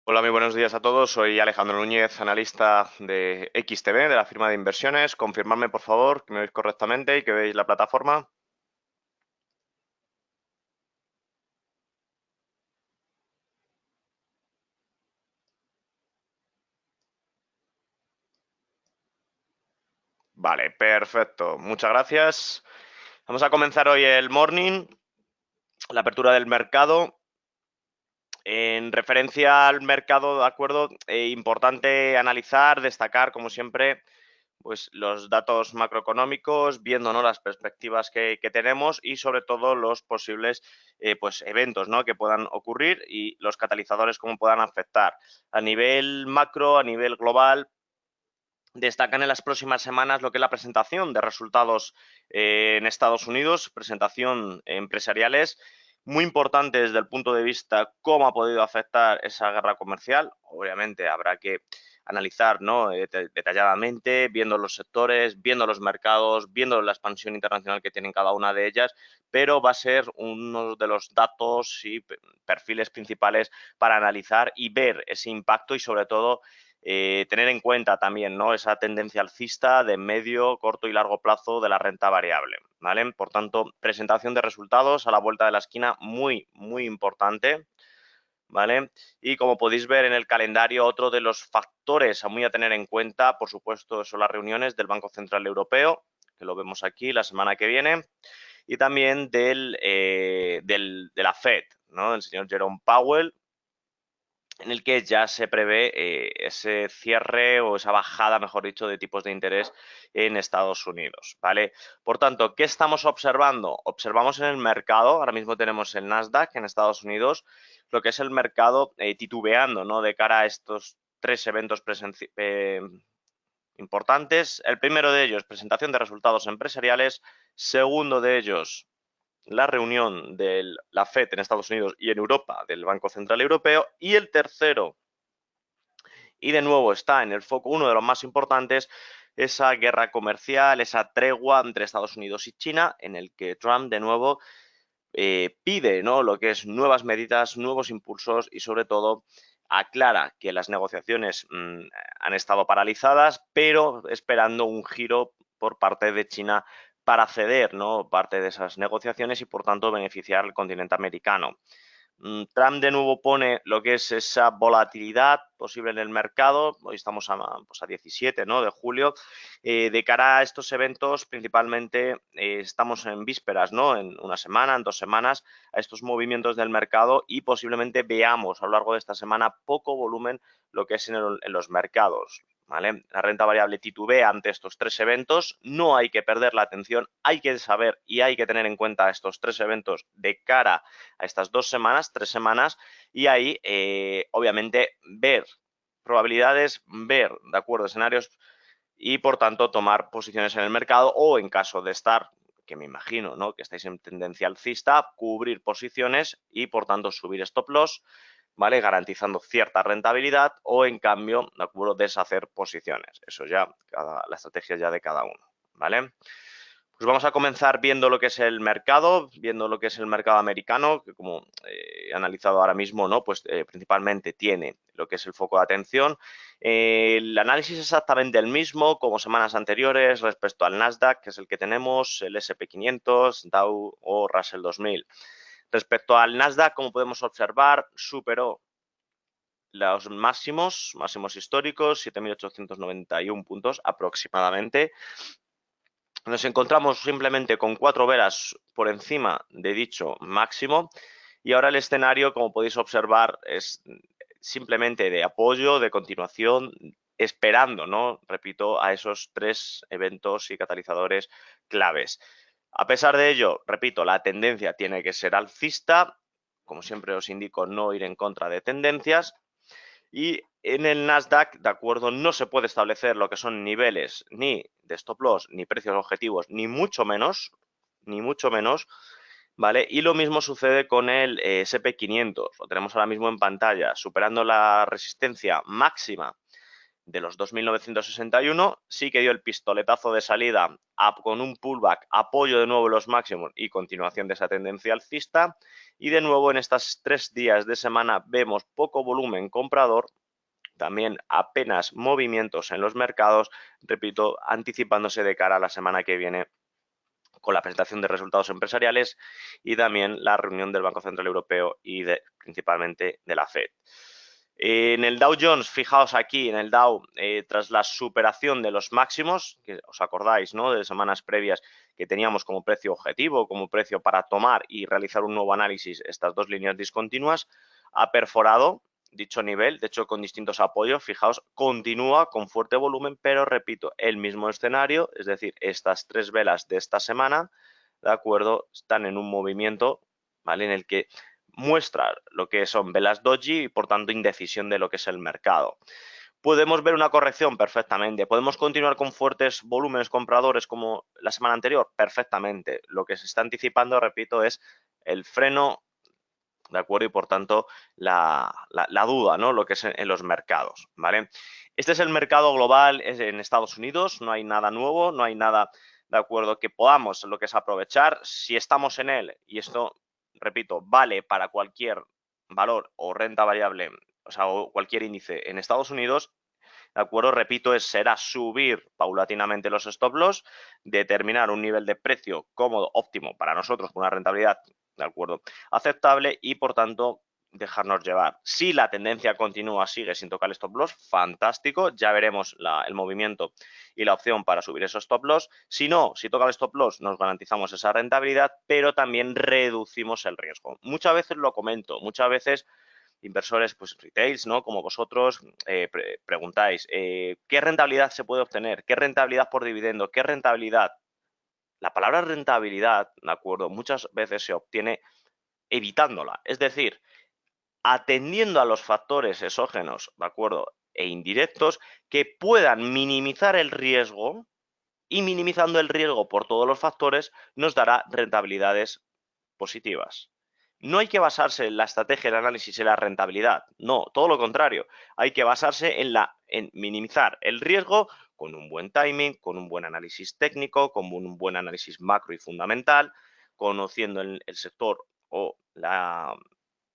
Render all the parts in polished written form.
Hola, muy buenos días a todos. Soy Alejandro Núñez, analista de XTB, de la firma de inversiones. Confirmadme, por favor, que me veis correctamente y que veis la plataforma. Vale, perfecto. Muchas gracias. Vamos a comenzar hoy el morning, la apertura del mercado. En referencia al mercado, de acuerdo, importante analizar, destacar, como siempre, pues los datos macroeconómicos, viendo, ¿no?, las perspectivas que tenemos y sobre todo los posibles pues eventos, ¿no?, que puedan ocurrir y los catalizadores cómo puedan afectar. A nivel macro, a nivel global, destacan en las próximas semanas lo que es la presentación de resultados en Estados Unidos, presentación empresariales, muy importante desde el punto de vista cómo ha podido afectar esa guerra comercial. Obviamente habrá que analizar, ¿no?, detalladamente, viendo los sectores, viendo los mercados, viendo la expansión internacional que tienen cada una de ellas, pero va a ser uno de los datos y perfiles principales para analizar y ver ese impacto y sobre todo tener en cuenta también, ¿no?, esa tendencia alcista de medio, corto y largo plazo de la renta variable, ¿vale? Por tanto, presentación de resultados a la vuelta de la esquina muy, muy importante, ¿vale? Y como podéis ver en el calendario, otro de los factores a muy a tener en cuenta, por supuesto, son las reuniones del Banco Central Europeo, que lo vemos aquí la semana que viene, y también de la Fed, ¿no?, el señor Jerome Powell, en el que ya se prevé ese cierre o esa bajada, mejor dicho, de tipos de interés en Estados Unidos, ¿vale? Por tanto, ¿qué estamos observando? Observamos en el mercado, ahora mismo tenemos el Nasdaq en Estados Unidos, lo que es el mercado titubeando, ¿no?, de cara a estos tres eventos importantes. El primero de ellos, presentación de resultados empresariales. Segundo de ellos, la reunión de la Fed en Estados Unidos y en Europa del Banco Central Europeo. Y el tercero, y de nuevo está en el foco, uno de los más importantes, esa guerra comercial, esa tregua entre Estados Unidos y China, en el que Trump de nuevo pide, ¿no?, lo que es nuevas medidas, nuevos impulsos y sobre todo aclara que las negociaciones han estado paralizadas, pero esperando un giro por parte de China para ceder, ¿no?, parte de esas negociaciones y por tanto beneficiar al continente americano. Trump de nuevo pone lo que es esa volatilidad posible en el mercado. Hoy estamos pues a 17, ¿no?, de julio. De cara a estos eventos, principalmente estamos en vísperas, ¿no?, en una semana, en 2 semanas, a estos movimientos del mercado y posiblemente veamos a lo largo de esta semana poco volumen lo que es en los mercados. ¿Vale? La renta variable titubea ante estos tres eventos, no hay que perder la atención, hay que saber y hay que tener en cuenta estos tres eventos de cara a estas 2 semanas, 3 semanas, y ahí, obviamente, ver probabilidades, ver, de acuerdo, escenarios y, por tanto, tomar posiciones en el mercado o, en caso de estar, que me imagino, ¿no?, que estáis en tendencia alcista, cubrir posiciones y, por tanto, subir stop loss, ¿vale?, garantizando cierta rentabilidad o, en cambio, de acuerdo, deshacer posiciones. Eso ya, la estrategia ya de cada uno, ¿vale? Pues vamos a comenzar viendo lo que es el mercado, viendo lo que es el mercado americano, que como he analizado ahora mismo, ¿no?, pues principalmente tiene lo que es el foco de atención. El análisis es exactamente el mismo como semanas anteriores respecto al Nasdaq, que es el que tenemos, el S&P 500, Dow o Russell 2000. Respecto al Nasdaq, como podemos observar, superó los máximos históricos, 7.891 puntos aproximadamente. Nos encontramos simplemente con 4 velas por encima de dicho máximo y ahora el escenario, como podéis observar, es simplemente de apoyo, de continuación, esperando, ¿no?, repito, a esos tres eventos y catalizadores claves. A pesar de ello, repito, la tendencia tiene que ser alcista. Como siempre os indico, no ir en contra de tendencias. Y en el Nasdaq, de acuerdo, no se puede establecer lo que son niveles ni de stop loss, ni precios objetivos, ni mucho menos, ¿vale? Y lo mismo sucede con el S&P 500, lo tenemos ahora mismo en pantalla, superando la resistencia máxima de los 2.961, sí que dio el pistoletazo de salida con un pullback, apoyo de nuevo en los máximos y continuación de esa tendencia alcista. Y de nuevo en estos 3 días de semana vemos poco volumen comprador, también apenas movimientos en los mercados, repito, anticipándose de cara a la semana que viene con la presentación de resultados empresariales y también la reunión del Banco Central Europeo y principalmente de la Fed. En el Dow Jones, fijaos aquí en el Dow, tras la superación de los máximos, que os acordáis, ¿no?, de semanas previas que teníamos como precio objetivo, como precio para tomar y realizar un nuevo análisis, estas dos líneas discontinuas, ha perforado dicho nivel, de hecho con distintos apoyos, fijaos, continúa con fuerte volumen, pero repito, el mismo escenario, es decir, estas 3 velas de esta semana, ¿de acuerdo?, están en un movimiento, ¿vale?, en el que muestra lo que son velas doji y por tanto indecisión de lo que es el mercado. ¿Podemos ver una corrección? Perfectamente. ¿Podemos continuar con fuertes volúmenes compradores como la semana anterior? Perfectamente. Lo que se está anticipando, repito, es el freno, ¿de acuerdo? Y por tanto la duda, ¿no?, lo que es en los mercados, ¿vale? Este es el mercado global en Estados Unidos, no hay nada nuevo, no hay nada, ¿de acuerdo?, que podamos lo que es aprovechar. Si estamos en él, y esto, repito, vale para cualquier valor o renta variable, o sea, o cualquier índice en Estados Unidos, ¿de acuerdo? Repito, será subir paulatinamente los stop loss, determinar un nivel de precio cómodo, óptimo para nosotros, con una rentabilidad, ¿de acuerdo?, aceptable y, por tanto, dejarnos llevar. Si la tendencia continúa, sigue sin tocar el stop loss, fantástico, ya veremos el movimiento y la opción para subir esos stop loss. Si no, si toca el stop loss, nos garantizamos esa rentabilidad, pero también reducimos el riesgo. Muchas veces lo comento, muchas veces inversores, pues retails, ¿no?, como vosotros, preguntáis, ¿qué rentabilidad se puede obtener? ¿Qué rentabilidad por dividendo? ¿Qué rentabilidad? La palabra rentabilidad, ¿de acuerdo?, muchas veces se obtiene evitándola, es decir, atendiendo a los factores exógenos, ¿de acuerdo?, e indirectos que puedan minimizar el riesgo, y minimizando el riesgo por todos los factores nos dará rentabilidades positivas. No hay que basarse en la estrategia, el análisis y la rentabilidad, no, todo lo contrario, hay que basarse en minimizar el riesgo con un buen timing, con un buen análisis técnico, con un buen análisis macro y fundamental, conociendo el sector o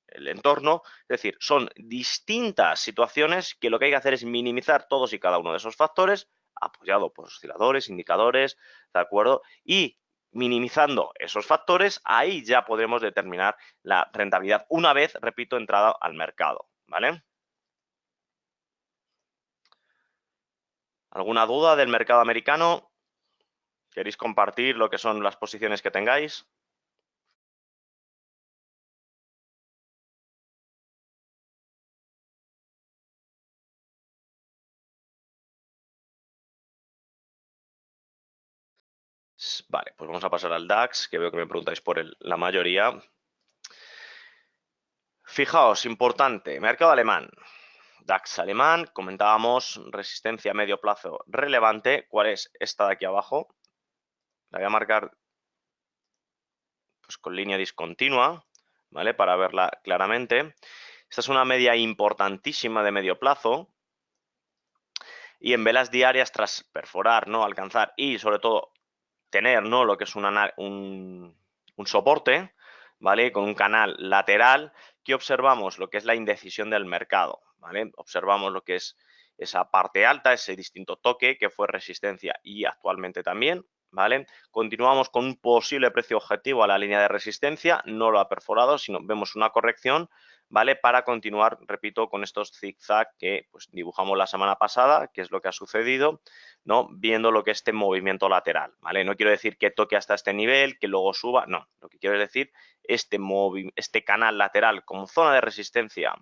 el entorno. Es decir, son distintas situaciones que lo que hay que hacer es minimizar todos y cada uno de esos factores, apoyado por osciladores, indicadores, ¿de acuerdo? Y minimizando esos factores, ahí ya podremos determinar la rentabilidad una vez, repito, entrada al mercado, ¿vale? ¿Alguna duda del mercado americano? ¿Queréis compartir lo que son las posiciones que tengáis? Vale, pues vamos a pasar al DAX, que veo que me preguntáis por la mayoría. Fijaos, importante, mercado alemán. DAX alemán, comentábamos resistencia a medio plazo relevante. ¿Cuál es? Esta de aquí abajo. La voy a marcar pues con línea discontinua, ¿vale?, para verla claramente. Esta es una media importantísima de medio plazo. Y en velas diarias, tras perforar, ¿no?, alcanzar y sobre todo tener, ¿no?, lo que es un soporte, ¿vale?, con un canal lateral, que observamos lo que es la indecisión del mercado, ¿vale? Observamos lo que es esa parte alta, ese distinto toque que fue resistencia y actualmente también, ¿vale? Continuamos con un posible precio objetivo a la línea de resistencia, no lo ha perforado, sino vemos una corrección, ¿vale?, para continuar, repito, con estos zigzag que pues dibujamos la semana pasada, que es lo que ha sucedido, ¿no?, viendo lo que es este movimiento lateral, ¿vale? No quiero decir que toque hasta este nivel, que luego suba, no. Lo que quiero decir, este canal lateral como zona de resistencia,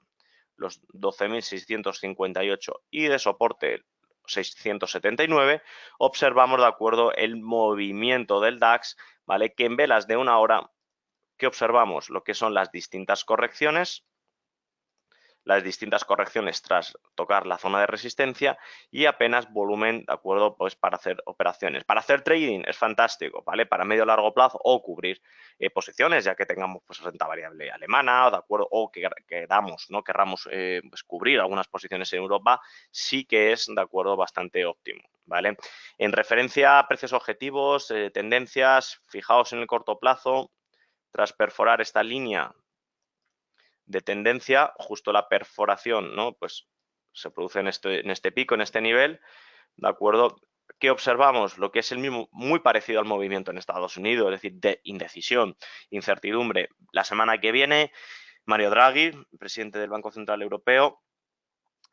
los 12.658 y de soporte 679, observamos, de acuerdo, el movimiento del DAX, ¿vale?, que en velas de una hora, ¿qué observamos? Lo que son las distintas correcciones tras tocar la zona de resistencia y apenas volumen, ¿de acuerdo?, pues para hacer operaciones. Para hacer trading es fantástico, ¿vale?, para medio largo plazo o cubrir posiciones, ya que tengamos pues renta variable alemana, ¿de acuerdo?, o que queramos, ¿no?, querramos pues cubrir algunas posiciones en Europa, sí que es, de acuerdo, bastante óptimo, ¿vale? En referencia a precios objetivos, tendencias, fijaos en el corto plazo, tras perforar esta línea de tendencia, justo la perforación, ¿no? Pues se produce en este pico, en este nivel, ¿de acuerdo? ¿Qué observamos? Lo que es el mismo, muy parecido al movimiento en Estados Unidos, es decir, de indecisión, incertidumbre. La semana que viene, Mario Draghi, presidente del Banco Central Europeo,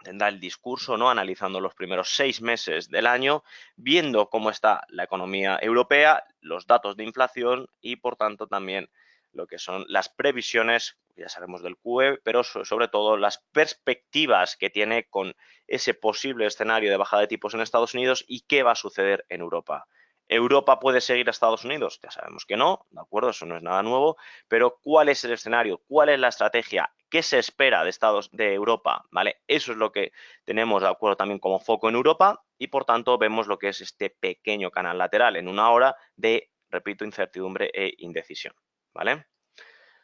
tendrá el discurso, ¿no? Analizando los primeros 6 meses del año, viendo cómo está la economía europea, los datos de inflación y, por tanto, también lo que son las previsiones, ya sabemos del QE, pero sobre todo las perspectivas que tiene con ese posible escenario de bajada de tipos en Estados Unidos y qué va a suceder en Europa. ¿Europa puede seguir a Estados Unidos? Ya sabemos que no, ¿de acuerdo? Eso no es nada nuevo, pero ¿cuál es el escenario? ¿Cuál es la estrategia? ¿Qué se espera de Europa? ¿Vale? Eso es lo que tenemos, de acuerdo, también como foco en Europa y, por tanto, vemos lo que es este pequeño canal lateral en una hora de, repito, incertidumbre e indecisión, ¿vale?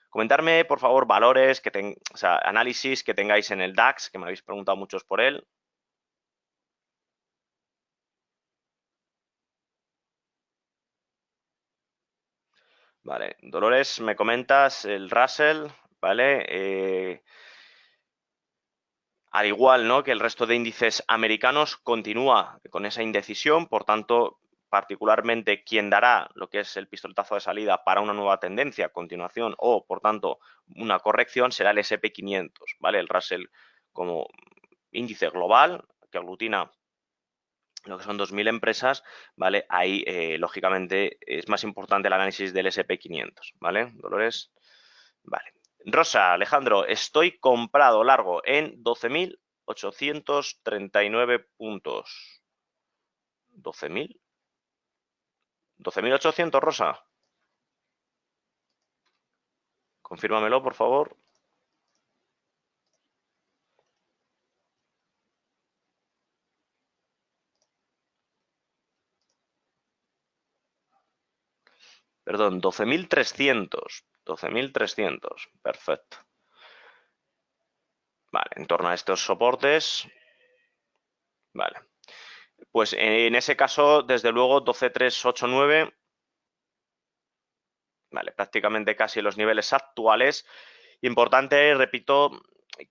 Comentarme, por favor, valores, o sea, análisis que tengáis en el DAX, que me habéis preguntado muchos por él. Vale, Dolores, me comentas el Russell, ¿vale? Al igual, ¿no?, que el resto de índices americanos, continúa con esa indecisión, por tanto, particularmente quien dará lo que es el pistoletazo de salida para una nueva tendencia, continuación o, por tanto, una corrección será el S&P 500, ¿vale? El Russell como índice global que aglutina lo que son 2.000 empresas, ¿vale? Ahí, lógicamente, es más importante el análisis del S&P 500, ¿vale? Dolores, vale. Rosa, Alejandro, estoy comprado largo en 12.839 puntos. ¿12.000? ¿12.800, Rosa? Confírmamelo, por favor. Perdón, 12.300. 12.300. Perfecto. Vale, en torno a estos soportes. Vale. Pues en ese caso, desde luego, 12.389. Vale, prácticamente casi los niveles actuales. Importante, repito,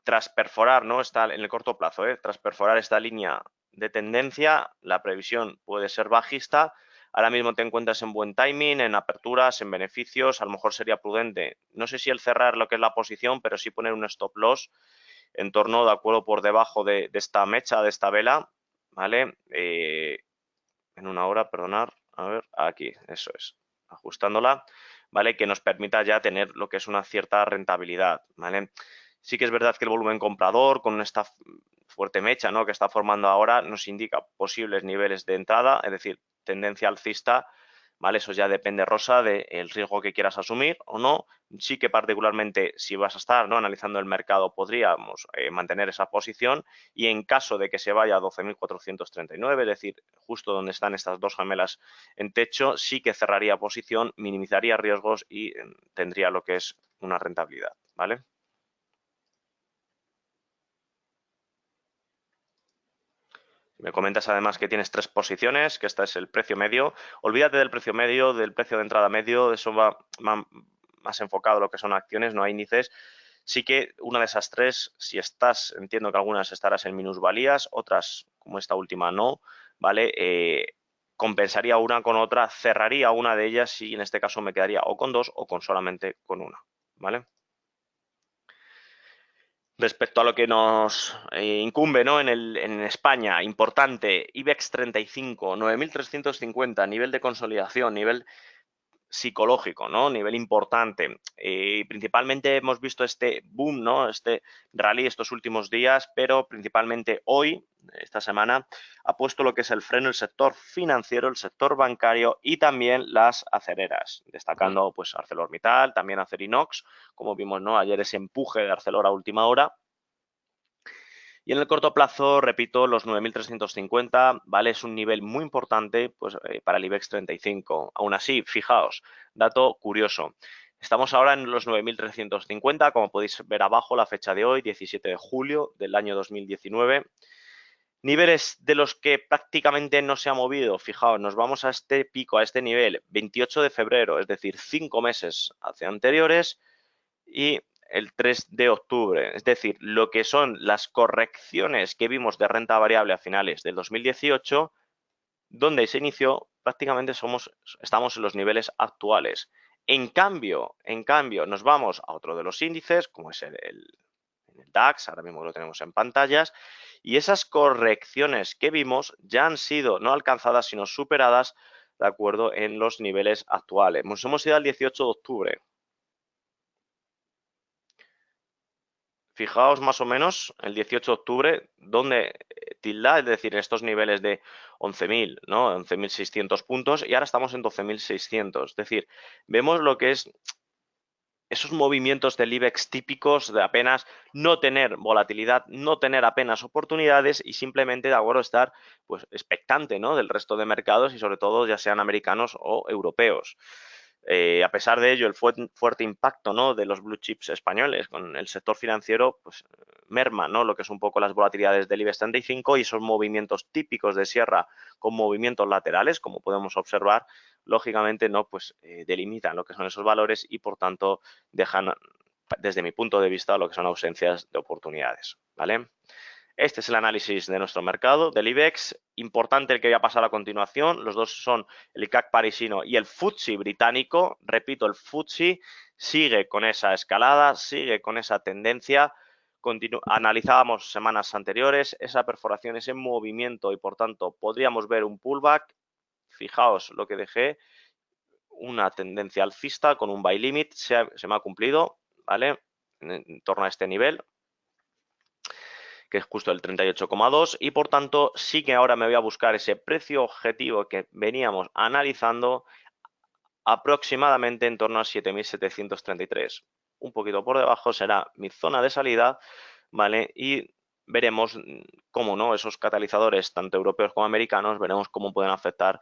tras perforar, ¿no? Está en el corto plazo, tras perforar esta línea de tendencia, la previsión puede ser bajista. Ahora mismo te encuentras en buen timing, en aperturas, en beneficios. A lo mejor sería prudente, no sé si el cerrar lo que es la posición, pero sí poner un stop loss en torno, de acuerdo, por debajo de esta mecha, de esta vela, ¿vale? En una hora, perdonar, a ver, aquí, eso es, ajustándola, ¿vale? Que nos permita ya tener lo que es una cierta rentabilidad, ¿vale? Sí que es verdad que el volumen comprador con esta fuerte mecha, ¿no?, que está formando ahora nos indica posibles niveles de entrada, es decir, tendencia alcista, ¿vale? Eso ya depende, Rosa, del riesgo que quieras asumir o no. Sí que particularmente si vas a estar, ¿no?, analizando el mercado podríamos mantener esa posición y en caso de que se vaya a 12.439, es decir, justo donde están estas dos gemelas en techo, sí que cerraría posición, minimizaría riesgos y tendría lo que es una rentabilidad, ¿vale? Me comentas además que tienes 3 posiciones, que este es el precio medio. Olvídate del precio medio, del precio de entrada medio, eso va más enfocado a lo que son acciones, no a índices. Sí que una de esas 3, si estás, entiendo que algunas estarás en minusvalías, otras, como esta última, no, ¿vale? Compensaría una con otra, cerraría una de ellas y en este caso me quedaría o con 2 o con solamente con una, ¿vale? Respecto a lo que nos incumbe, ¿no?, en España, importante, IBEX 35, 9.350, nivel de consolidación, nivel psicológico, ¿no?, nivel importante. Principalmente hemos visto este boom, ¿no?, este rally estos últimos días, pero principalmente hoy, esta semana, ha puesto lo que es el freno el sector financiero, el sector bancario y también las acereras, destacando pues ArcelorMittal, también Acerinox, como vimos, ¿no?, ayer ese empuje de Arcelor a última hora. Y en el corto plazo, repito, los 9.350, ¿vale? Es un nivel muy importante pues, para el IBEX 35. Aún así, fijaos, dato curioso. Estamos ahora en los 9.350, como podéis ver abajo, la fecha de hoy, 17 de julio del año 2019. Niveles de los que prácticamente no se ha movido. Fijaos, nos vamos a este pico, a este nivel, 28 de febrero, es decir, 5 meses hacia anteriores. Y el 3 de octubre. Es decir, lo que son las correcciones que vimos de renta variable a finales del 2018, donde se inició, prácticamente estamos en los niveles actuales. En cambio, nos vamos a otro de los índices, como es el DAX, ahora mismo lo tenemos en pantallas, y esas correcciones que vimos ya han sido no alcanzadas, sino superadas, de acuerdo, en los niveles actuales. Nos hemos ido al 18 de octubre. Fijaos más o menos el 18 de octubre, donde tilda, es decir, estos niveles de 11.000, ¿no? 11.600 puntos, y ahora estamos en 12.600. Es decir, vemos lo que es esos movimientos del IBEX típicos de apenas no tener volatilidad, no tener apenas oportunidades y simplemente, de acuerdo, estar pues expectante, ¿no?, del resto de mercados y sobre todo ya sean americanos o europeos. A pesar de ello, el fuerte impacto, ¿no?, de los blue chips españoles con el sector financiero, pues merma, ¿no?, lo que es un poco las volatilidades del IBEX 35 y esos movimientos típicos de sierra con movimientos laterales, como podemos observar, lógicamente no, pues delimitan lo que son esos valores y por tanto dejan, desde mi punto de vista, lo que son ausencias de oportunidades, ¿vale? Este es el análisis de nuestro mercado, del IBEX. Importante el que voy a pasar a continuación. Los dos son el CAC parisino y el FTSE británico. Repito, el FTSE sigue con esa escalada, sigue con esa tendencia. Analizábamos semanas anteriores esa perforación, ese movimiento y por tanto podríamos ver un pullback. Fijaos lo que dejé, una tendencia alcista con un buy limit, se me ha cumplido, ¿vale? En torno a este nivel, que es justo el 38,2, y por tanto sí que ahora me voy a buscar ese precio objetivo que veníamos analizando aproximadamente en torno a 7.733. Un poquito por debajo será mi zona de salida, ¿vale? Y veremos cómo, ¿no?, esos catalizadores, tanto europeos como americanos, veremos cómo pueden afectar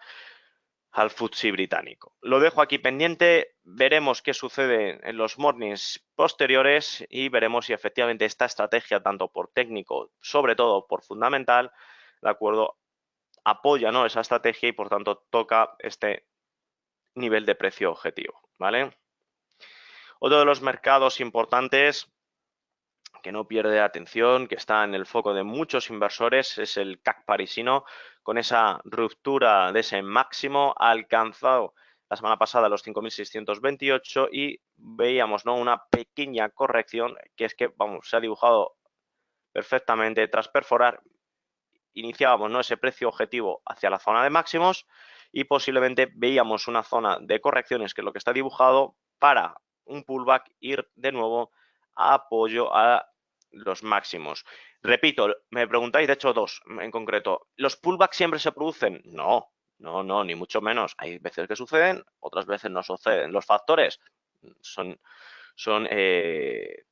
al FTSE británico. Lo dejo aquí pendiente, veremos qué sucede en los mornings posteriores y veremos si efectivamente esta estrategia, tanto por técnico, sobre todo por fundamental, de acuerdo, apoya, ¿no?, esa estrategia y por tanto toca este nivel de precio objetivo, ¿vale? Otro de los mercados importantes que no pierde atención, que está en el foco de muchos inversores, es el CAC parisino, con esa ruptura de ese máximo alcanzado la semana pasada los 5.628 y veíamos, ¿no?, una pequeña corrección, que es que, vamos, se ha dibujado perfectamente tras perforar. Iniciábamos, ¿no?, ese precio objetivo hacia la zona de máximos y posiblemente veíamos una zona de correcciones, que es lo que está dibujado, para un pullback ir de nuevo a apoyo a los máximos. Repito, me preguntáis, de hecho dos en concreto, ¿los pullbacks siempre se producen? No, ni mucho menos. Hay veces que suceden, otras veces no suceden. Los factores son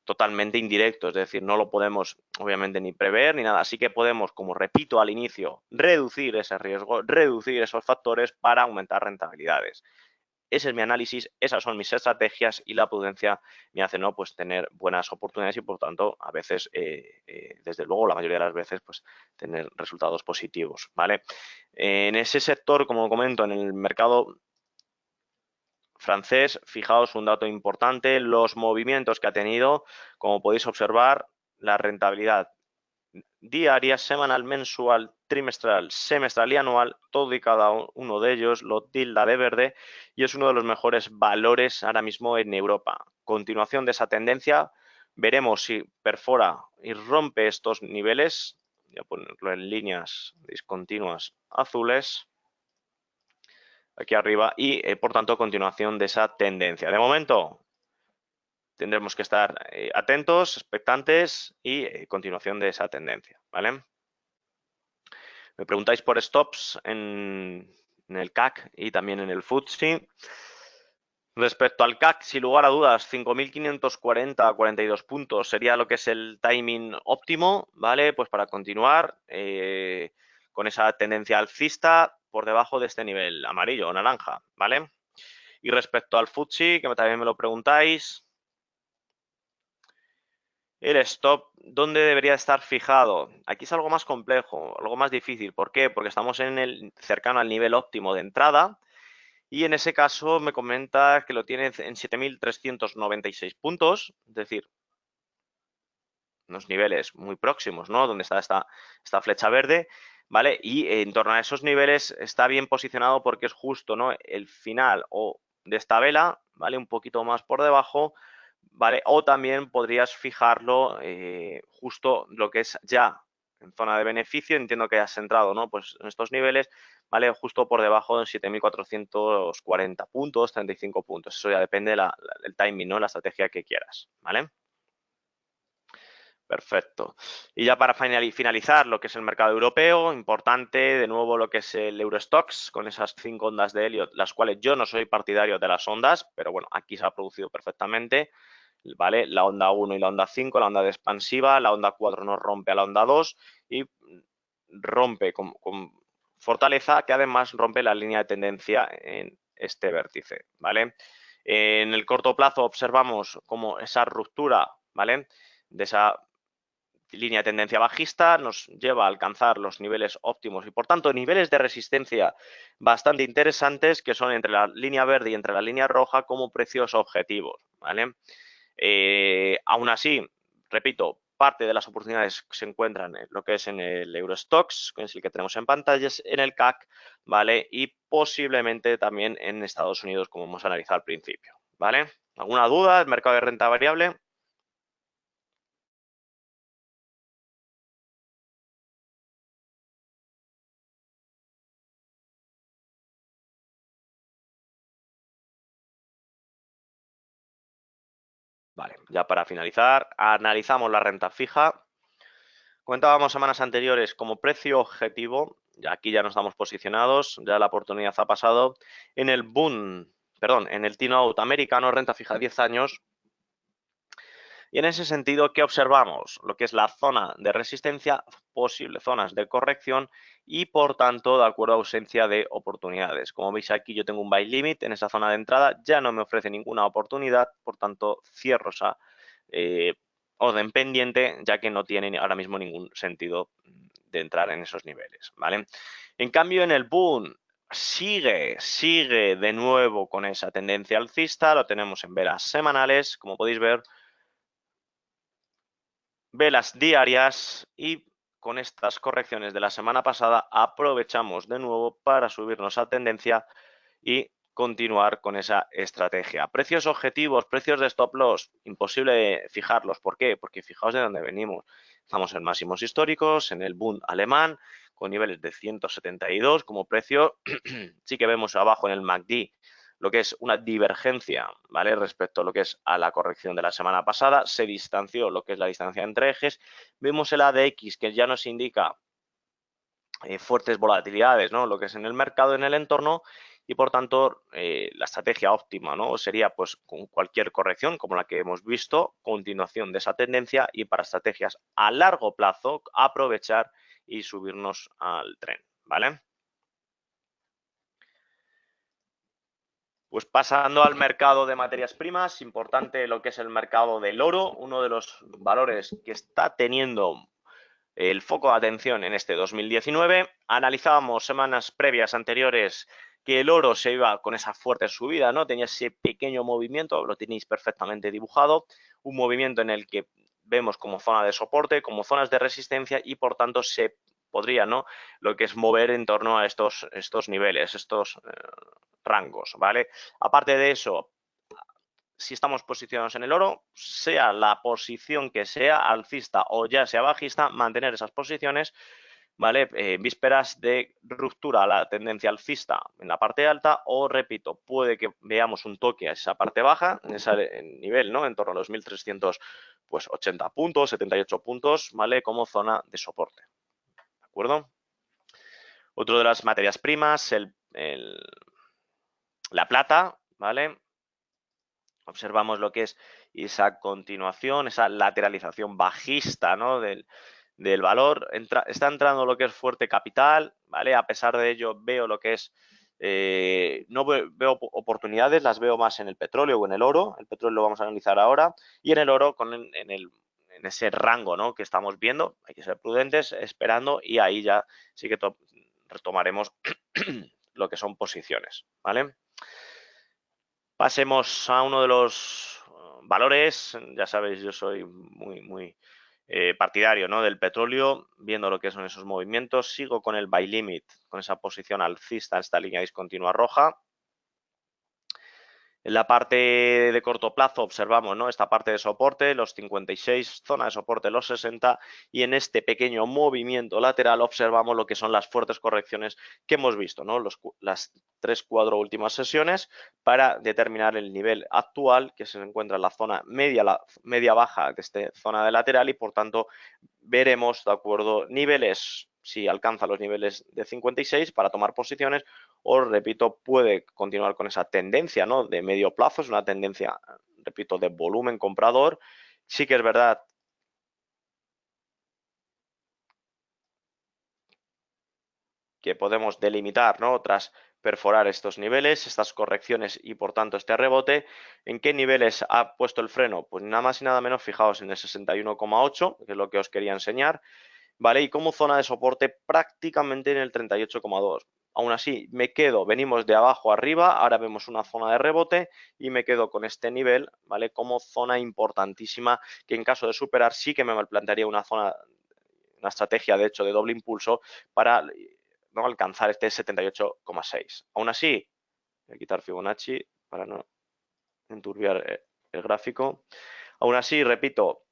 totalmente indirectos, es decir, no lo podemos obviamente ni prever ni nada, así que podemos, como repito al inicio, reducir ese riesgo, reducir esos factores para aumentar rentabilidades. Ese es mi análisis, esas son mis estrategias y la prudencia me hace, ¿no?, pues tener buenas oportunidades y por tanto a veces, desde luego la mayoría de las veces, pues tener resultados positivos, ¿vale? En ese sector, como comento, en el mercado francés, fijaos un dato importante, los movimientos que ha tenido, como podéis observar, la rentabilidad diaria, semanal, mensual, trimestral, semestral y anual, todo y cada uno de ellos lo tilda de verde y es uno de los mejores valores ahora mismo en Europa. Continuación de esa tendencia, veremos si perfora y rompe estos niveles, voy a ponerlo en líneas discontinuas azules, aquí arriba y por tanto continuación de esa tendencia. De momento tendremos que estar atentos, expectantes y continuación de esa tendencia, ¿vale? Me preguntáis por stops en el CAC y también en el FTSE. Respecto al CAC, sin lugar a dudas, 5.540 a 42 puntos sería lo que es el timing óptimo, ¿vale? Pues para continuar con esa tendencia alcista por debajo de este nivel amarillo o naranja, ¿vale? Y respecto al FTSE, que también me lo preguntáis, el stop, ¿dónde debería estar fijado? Aquí es algo más complejo, algo más difícil. ¿Por qué? Porque estamos cercano al nivel óptimo de entrada y en ese caso me comenta que lo tiene en 7.396 puntos, es decir, unos niveles muy próximos, ¿no? Donde está esta flecha verde, ¿vale? Y en torno a esos niveles está bien posicionado porque es justo, ¿no? El final o de esta vela, ¿vale? Un poquito más por debajo, ¿vale? O también podrías fijarlo justo lo que es ya en zona de beneficio, entiendo que has entrado, ¿no? Pues en estos niveles, ¿vale? Justo por debajo de 7.440 puntos, 35 puntos. Eso ya depende del timing, ¿no? La estrategia que quieras, ¿vale? Perfecto. Y ya para finalizar lo que es el mercado europeo, importante de nuevo lo que es el Eurostoxx con esas 5 ondas de Elliott, las cuales yo no soy partidario de las ondas, pero bueno, aquí se ha producido perfectamente, ¿vale? La onda 1 y la onda 5, la onda de expansiva, la onda 4 nos rompe a la onda 2 y rompe con fortaleza, que además rompe la línea de tendencia en este vértice, ¿vale? En el corto plazo observamos como esa ruptura, ¿vale? De esa línea de tendencia bajista nos lleva a alcanzar los niveles óptimos y por tanto niveles de resistencia bastante interesantes que son entre la línea verde y entre la línea roja como precios objetivos, ¿vale? Aún así, repito, parte de las oportunidades se encuentran en lo que es en el Eurostoxx, que es el que tenemos en pantallas, en el CAC, ¿vale? Y posiblemente también en Estados Unidos, como hemos analizado al principio, ¿vale? ¿Alguna duda? ¿El mercado de renta variable? Vale, ya para finalizar, analizamos la renta fija. Comentábamos semanas anteriores como precio objetivo, y aquí ya nos damos posicionados, ya la oportunidad ha pasado, en el boom, perdón, en el T-Note americano, renta fija 10 años, y en ese sentido, ¿qué observamos? Lo que es la zona de resistencia, posibles zonas de corrección y, por tanto, de acuerdo a ausencia de oportunidades. Como veis aquí, yo tengo un buy limit en esa zona de entrada, ya no me ofrece ninguna oportunidad, por tanto, cierro esa eh, orden pendiente, ya que no tiene ahora mismo ningún sentido de entrar en esos niveles, ¿vale? En cambio, en el boom sigue de nuevo con esa tendencia alcista, lo tenemos en velas semanales, como podéis ver, velas diarias y con estas correcciones de la semana pasada aprovechamos de nuevo para subirnos a tendencia y continuar con esa estrategia. Precios objetivos, precios de stop loss, imposible fijarlos. ¿Por qué? Porque fijaos de dónde venimos. Estamos en máximos históricos, en el boom alemán, con niveles de 172 como precio. Sí que vemos abajo en el MACD lo que es una divergencia, ¿vale? Respecto a lo que es a la corrección de la semana pasada, se distanció lo que es la distancia entre ejes. Vemos el ADX que ya nos indica fuertes volatilidades, ¿no? Lo que es en el mercado, en el entorno, y por tanto la estrategia óptima, ¿no? Sería pues con cualquier corrección como la que hemos visto, continuación de esa tendencia y para estrategias a largo plazo aprovechar y subirnos al tren, ¿vale? Pues pasando al mercado de materias primas, importante lo que es el mercado del oro, uno de los valores que está teniendo el foco de atención en este 2019. Analizábamos semanas previas anteriores que el oro se iba con esa fuerte subida, ¿no? Tenía ese pequeño movimiento, lo tenéis perfectamente dibujado, un movimiento en el que vemos como zona de soporte, como zonas de resistencia y por tanto se podría, ¿no? Lo que es mover en torno a estos niveles, estos rangos, ¿vale? Aparte de eso, si estamos posicionados en el oro, sea la posición que sea, alcista o ya sea bajista, mantener esas posiciones, ¿vale? Vísperas de ruptura a la tendencia alcista en la parte alta o, repito, puede que veamos un toque a esa parte baja, en ese nivel, ¿no? En torno a los 1.380 pues, puntos, 78 puntos, ¿vale? Como zona de soporte, ¿de acuerdo? Otro de las materias primas, la plata, ¿vale? Observamos lo que es esa continuación, esa lateralización bajista, ¿no? del valor. Está entrando lo que es fuerte capital, ¿vale? A pesar de ello, veo lo que es. No veo oportunidades, las veo más en el petróleo o en el oro. El petróleo lo vamos a analizar ahora. Y en el oro, en ese rango, ¿no? Que estamos viendo. Hay que ser prudentes, esperando, y ahí ya sí que retomaremos lo que son posiciones, ¿vale? Pasemos a uno de los valores. Ya sabéis, yo soy muy partidario, ¿no?, del petróleo, viendo lo que son esos movimientos. Sigo con el buy limit, con esa posición alcista, esta línea discontinua roja. En la parte de corto plazo observamos, ¿no?, esta parte de soporte, los 56, zona de soporte los 60, y en este pequeño movimiento lateral observamos lo que son las fuertes correcciones que hemos visto, ¿no?, las 3-4 últimas sesiones, para determinar el nivel actual, que se encuentra en la zona media baja de esta zona de lateral, y por tanto veremos, de acuerdo, niveles, si alcanza los niveles de 56 para tomar posiciones, o, repito, puede continuar con esa tendencia, ¿no?, de medio plazo. Es una tendencia, repito, de volumen comprador. Sí que es verdad que podemos delimitar, ¿no?, tras perforar estos niveles, estas correcciones, y por tanto este rebote. ¿En qué niveles ha puesto el freno? Pues nada más y nada menos, fijaos, en el 61,8, que es lo que os quería enseñar, ¿vale? Y como zona de soporte prácticamente en el 38,2. Aún así, venimos de abajo arriba, ahora vemos una zona de rebote, y me quedo con este nivel, ¿vale?, como zona importantísima, que en caso de superar sí que me plantearía una estrategia, de hecho, de doble impulso para, ¿no?, alcanzar este 78,6. Aún así, voy a quitar Fibonacci para no enturbiar el gráfico. Aún así, repito,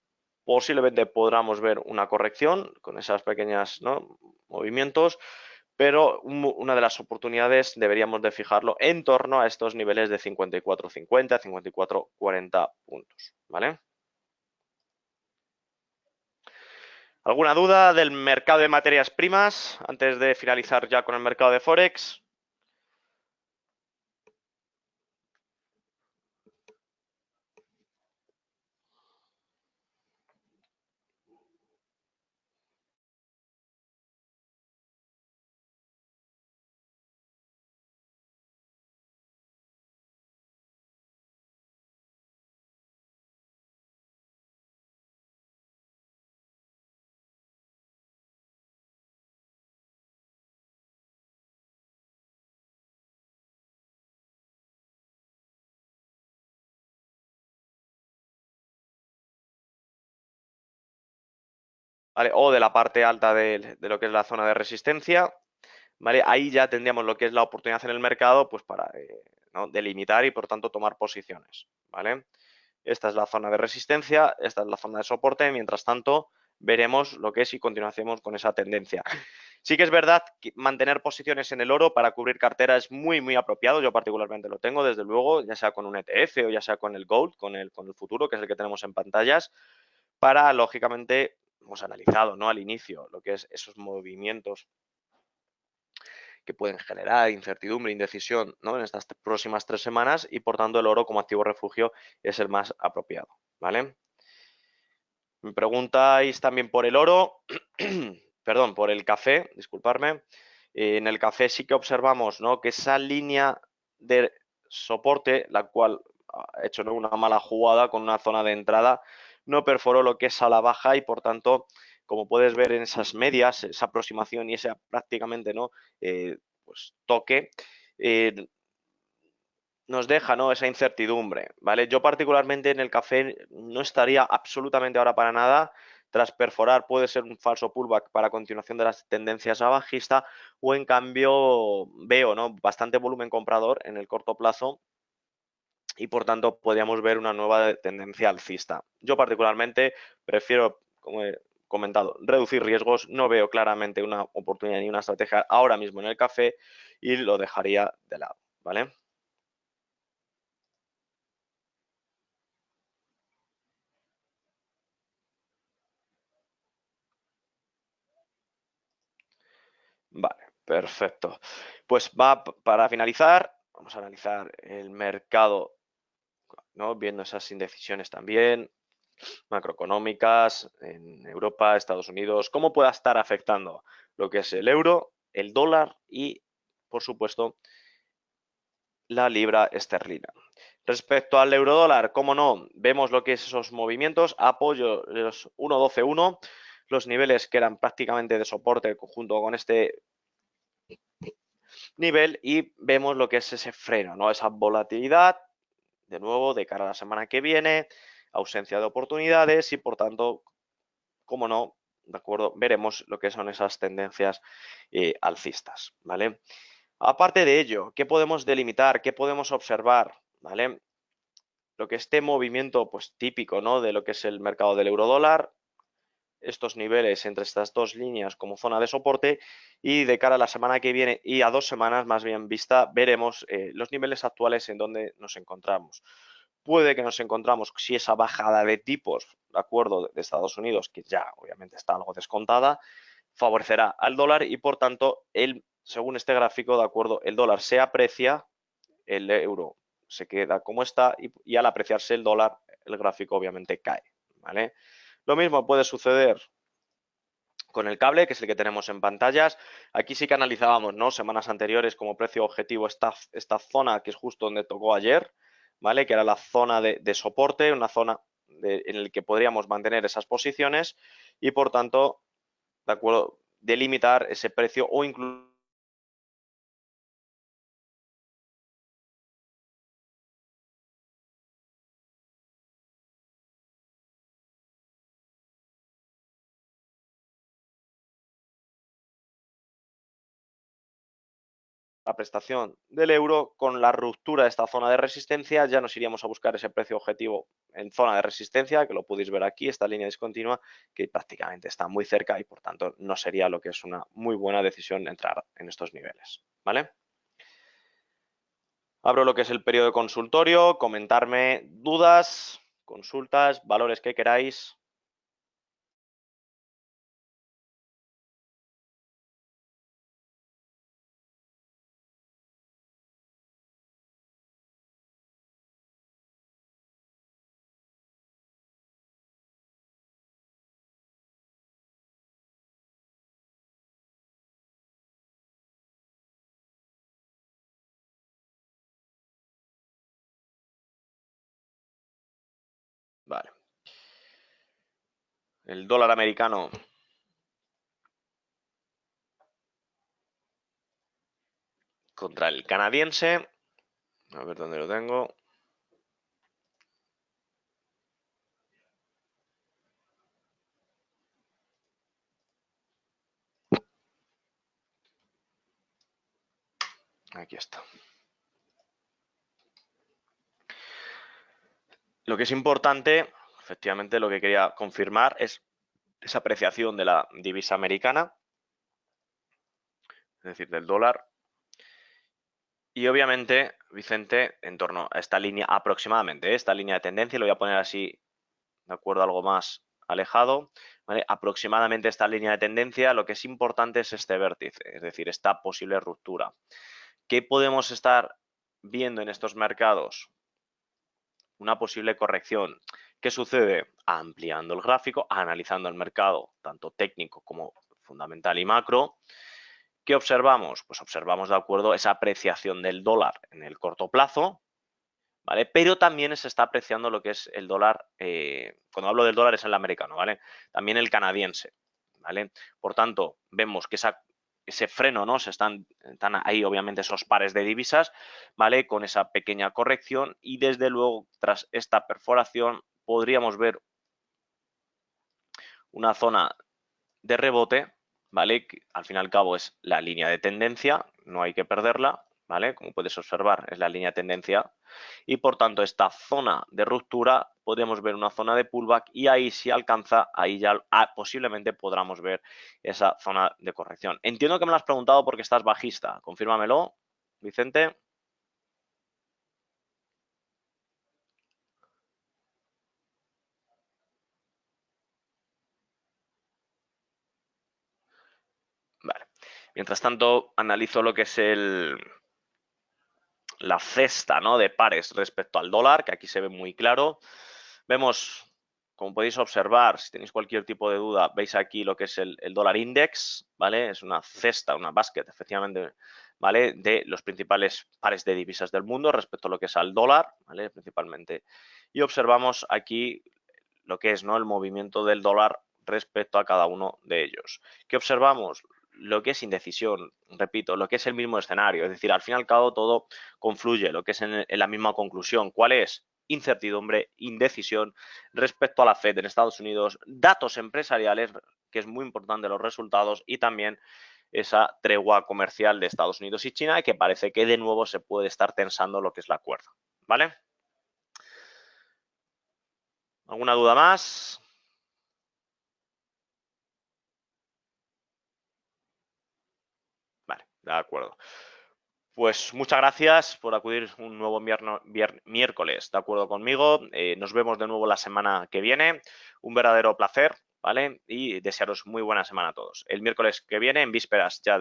posiblemente podamos ver una corrección con esas pequeñas, ¿no?, movimientos, pero una de las oportunidades deberíamos de fijarlo en torno a estos niveles de 54,50, 54,40 puntos, ¿vale? ¿Alguna duda del mercado de materias primas antes de finalizar ya con el mercado de Forex? ¿Vale? O de la parte alta de lo que es la zona de resistencia, ¿vale? Ahí ya tendríamos lo que es la oportunidad en el mercado, pues para, ¿no?, delimitar y por tanto tomar posiciones, ¿vale? Esta es la zona de resistencia, esta es la zona de soporte. Mientras tanto, veremos lo que es y continuamos con esa tendencia. Sí que es verdad que mantener posiciones en el oro para cubrir cartera es muy, muy apropiado. Yo particularmente lo tengo, desde luego, ya sea con un ETF o ya sea con el Gold, con el futuro, que es el que tenemos en pantallas, para, lógicamente, hemos analizado, ¿no?, al inicio lo que es esos movimientos que pueden generar incertidumbre, indecisión, ¿no?, en estas próximas 3 semanas, y por tanto el oro como activo refugio es el más apropiado, ¿vale? Me preguntáis también por el oro, perdón, por el café, disculparme. En el café sí que observamos, ¿no?, que esa línea de soporte, la cual ha hecho, ¿no?, una mala jugada con una zona de entrada, no perforó lo que es a la baja, y por tanto, como puedes ver en esas medias, esa aproximación y ese prácticamente, ¿no?, pues toque, eh, nos deja, ¿no?, esa incertidumbre, ¿vale? Yo particularmente en el café no estaría absolutamente ahora para nada. Tras perforar puede ser un falso pullback para continuación de las tendencias a bajista, o en cambio veo, ¿no?, bastante volumen comprador en el corto plazo, y por tanto podríamos ver una nueva tendencia alcista. Yo particularmente prefiero, como he comentado, reducir riesgos. No veo claramente una oportunidad ni una estrategia ahora mismo en el café, y lo dejaría de lado, ¿vale? Vale, perfecto. Pues para finalizar, vamos a analizar el mercado, ¿no?, viendo esas indecisiones también macroeconómicas en Europa, Estados Unidos, cómo pueda estar afectando lo que es el euro, el dólar y, por supuesto, la libra esterlina. Respecto al eurodólar, cómo no, vemos lo que es esos movimientos, apoyo los 1.12.1, los niveles que eran prácticamente de soporte junto con este nivel, y vemos lo que es ese freno, ¿no?, esa volatilidad, de nuevo, de cara a la semana que viene, ausencia de oportunidades, y por tanto como no, ¿de acuerdo? Veremos lo que son esas tendencias alcistas, ¿vale? Aparte de ello, ¿qué podemos delimitar? ¿Qué podemos observar? ¿Vale? Lo que este movimiento pues típico, ¿no? De lo que es el mercado del eurodólar, estos niveles entre estas dos líneas como zona de soporte, y de cara a la semana que viene y a 2 semanas más bien vista, veremos los niveles actuales en donde nos encontramos. Puede que nos encontramos, si esa bajada de tipos, de acuerdo, de Estados Unidos, que ya obviamente está algo descontada, favorecerá al dólar y por tanto, según este gráfico, de acuerdo, el dólar se aprecia, el euro se queda como está y al apreciarse el dólar, el gráfico obviamente cae, ¿vale? Lo mismo puede suceder con el cable, que es el que tenemos en pantallas. Aquí sí que analizábamos, ¿no? Semanas anteriores como precio objetivo esta zona que es justo donde tocó ayer, ¿vale? Que era la zona de soporte, una zona en la que podríamos mantener esas posiciones y por tanto, de acuerdo, delimitar ese precio o incluso la prestación del euro, con la ruptura de esta zona de resistencia ya nos iríamos a buscar ese precio objetivo en zona de resistencia, que lo podéis ver aquí, esta línea discontinua, que prácticamente está muy cerca y por tanto no sería lo que es una muy buena decisión entrar en estos niveles, ¿vale? Abro lo que es el periodo de consultorio, comentarme dudas, consultas, valores que queráis. Vale. El dólar americano contra el canadiense. A ver dónde lo tengo. Aquí está. Lo que es importante, efectivamente, lo que quería confirmar es esa apreciación de la divisa americana, es decir, del dólar. Y obviamente, Vicente, en torno a esta línea aproximadamente, esta línea de tendencia, lo voy a poner así, de acuerdo, algo más alejado, ¿vale? Aproximadamente esta línea de tendencia, lo que es importante es este vértice, es decir, esta posible ruptura. ¿Qué podemos estar viendo en estos mercados? Una posible corrección. ¿Qué sucede? Ampliando el gráfico, analizando el mercado, tanto técnico como fundamental y macro. ¿Qué observamos? Pues observamos, de acuerdo, esa apreciación del dólar en el corto plazo, ¿vale? Pero también se está apreciando lo que es el dólar, cuando hablo del dólar es el americano, ¿vale? También el canadiense, ¿vale? Por tanto, vemos que ese freno, ¿no? Están ahí obviamente esos pares de divisas, ¿vale? Con esa pequeña corrección y desde luego tras esta perforación podríamos ver una zona de rebote, ¿vale? Que al fin y al cabo es la línea de tendencia, no hay que perderla, ¿vale? Como puedes observar, es la línea de tendencia y por tanto esta zona de ruptura podemos ver una zona de pullback y ahí si alcanza, ahí ya posiblemente podamos ver esa zona de corrección. Entiendo que me lo has preguntado porque estás bajista, confírmamelo, Vicente. Vale. Mientras tanto, analizo lo que es la cesta, ¿no? De pares respecto al dólar, que aquí se ve muy claro. Vemos, como podéis observar, si tenéis cualquier tipo de duda, veis aquí lo que es el dólar index, ¿vale? Es una cesta, una basket, efectivamente, ¿vale? De los principales pares de divisas del mundo respecto a lo que es al dólar, ¿vale? Principalmente. Y observamos aquí lo que es, ¿no? El movimiento del dólar respecto a cada uno de ellos. ¿Qué observamos? Lo que es indecisión, repito, lo que es el mismo escenario, es decir, al fin y al cabo todo confluye, lo que es en la misma conclusión. ¿Cuál es? incertidumbre, indecisión respecto a la Fed en Estados Unidos, datos empresariales, que es muy importante los resultados, y también esa tregua comercial de Estados Unidos y China, y que parece que de nuevo se puede estar tensando lo que es la cuerda, ¿vale? ¿Alguna duda más? Vale, de acuerdo. Pues muchas gracias por acudir un nuevo miércoles, de acuerdo conmigo. Nos vemos de nuevo la semana que viene. Un verdadero placer, ¿vale? Y desearos muy buena semana a todos. El miércoles que viene, en vísperas ya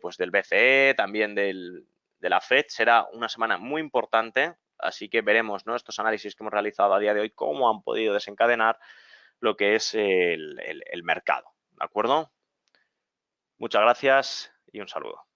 pues del BCE, también de la FED, será una semana muy importante. Así que veremos, ¿no?, estos análisis que hemos realizado a día de hoy, cómo han podido desencadenar lo que es el mercado, ¿de acuerdo? Muchas gracias y un saludo.